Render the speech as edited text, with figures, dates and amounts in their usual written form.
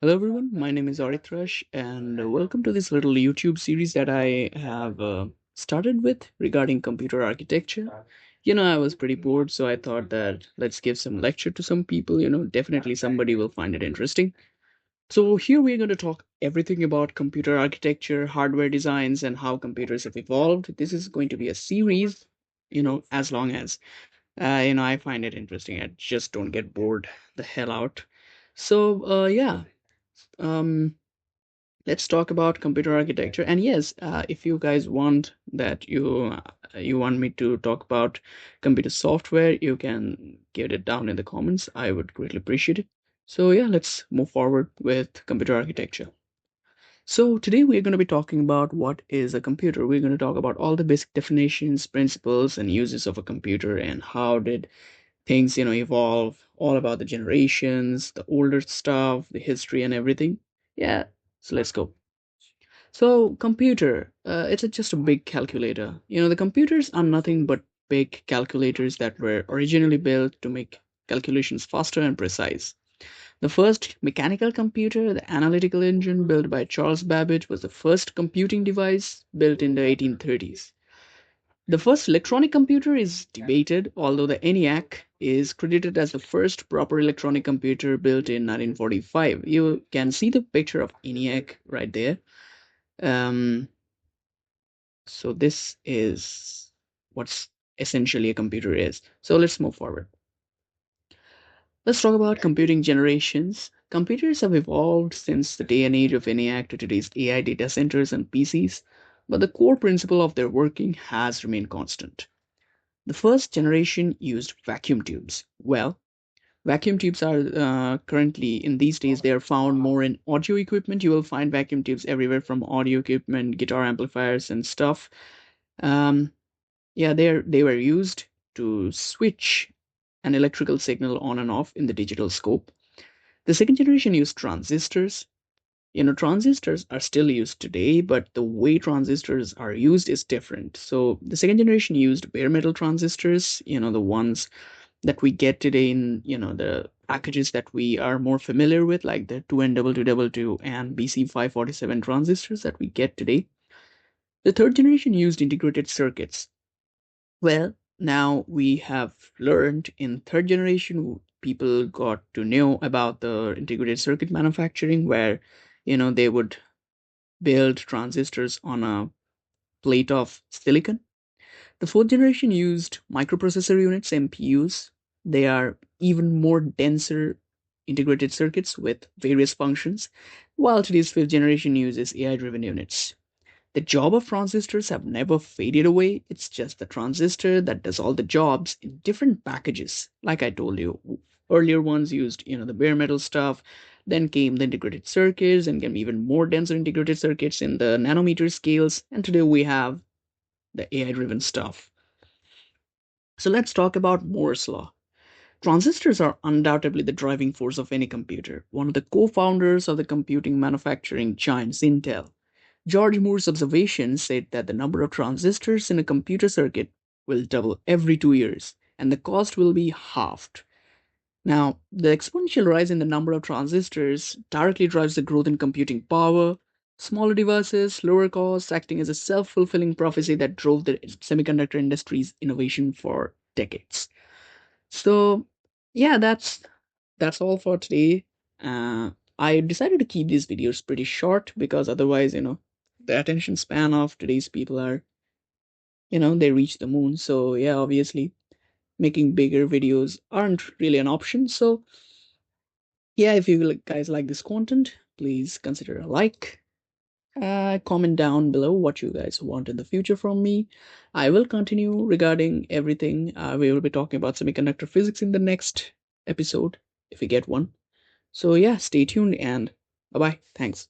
Hello everyone, my name is Aritrash and welcome to this little YouTube series that I have started with regarding computer architecture. I was pretty bored, so I thought that let's give some lecture to some people, definitely somebody will find it interesting. So here we're going to talk everything about computer architecture, hardware designs, and how computers have evolved. This is going to be a series, as long as, I find it interesting. I just don't get bored the hell out. So, yeah. Um, let's talk about computer architecture. And yes, if you guys want that you want me to talk about computer software, you can give it down in the comments. I would greatly appreciate it. So yeah, let's move forward with computer architecture. So today we're going to be talking about what is a computer. We're going to talk about all the basic definitions, principles, and uses of a computer, and how did things evolve, all about the generations, the older stuff, the history, and everything. Yeah, so let's go. So, computer, it's just a big calculator. The computers are nothing but big calculators that were originally built to make calculations faster and precise. The first mechanical computer, the analytical engine built by Charles Babbage, was the first computing device built in the 1830s. The first electronic computer is debated, although the ENIAC is credited as the first proper electronic computer built in 1945. You can see the picture of ENIAC right there. Um, So this is what's essentially a computer is. So let's move forward. Let's talk about computing generations. Computers have evolved since the day and age of ENIAC to today's AI data centers and PCs, but the core principle of their working has remained constant. The first generation used vacuum tubes. Well, vacuum tubes are currently in these days they are found more in audio equipment. You will find vacuum tubes everywhere from audio equipment, guitar amplifiers, and stuff. Um, Yeah, they were used to switch an electrical signal on and off in the digital scope. The second generation used transistors. Transistors are still used today, but the way transistors are used is different. So the second generation used bare metal transistors, the ones that we get today in, the packages that we are more familiar with, like the 2N2222 and BC547 transistors that we get today. The third generation used integrated circuits. Well, now we have learned in third generation, people got to know about the integrated circuit manufacturing, where, they would build transistors on a plate of silicon. The fourth generation used microprocessor units, MPUs. They are even more denser integrated circuits with various functions, while today's fifth generation uses AI driven units. The job of transistors have never faded away. It's just the transistor that does all the jobs in different packages. Like I told you, earlier ones used, the bare metal stuff. Then came the integrated circuits and came even more denser integrated circuits in the nanometer scales. And today we have the AI driven stuff. So let's talk about Moore's Law. Transistors are undoubtedly the driving force of any computer. One of the co founders of the computing manufacturing giants, Intel, George Moore's observation said that the number of transistors in a computer circuit will double every 2 years and the cost will be halved. Now, the exponential rise in the number of transistors directly drives the growth in computing power, smaller devices, lower costs, acting as a self fulfilling prophecy that drove the semiconductor industry's innovation for decades. So, yeah, that's all for today. I decided to keep these videos pretty short because otherwise, the attention span of today's people are, they reach the moon. So yeah, obviously, making bigger videos aren't really an option. So yeah, if you guys like this content, please consider a like. Comment down below what you guys want in the future from me. I will continue regarding everything. We will be talking about semiconductor physics in the next episode if we get one. So yeah, stay tuned and bye bye. Thanks.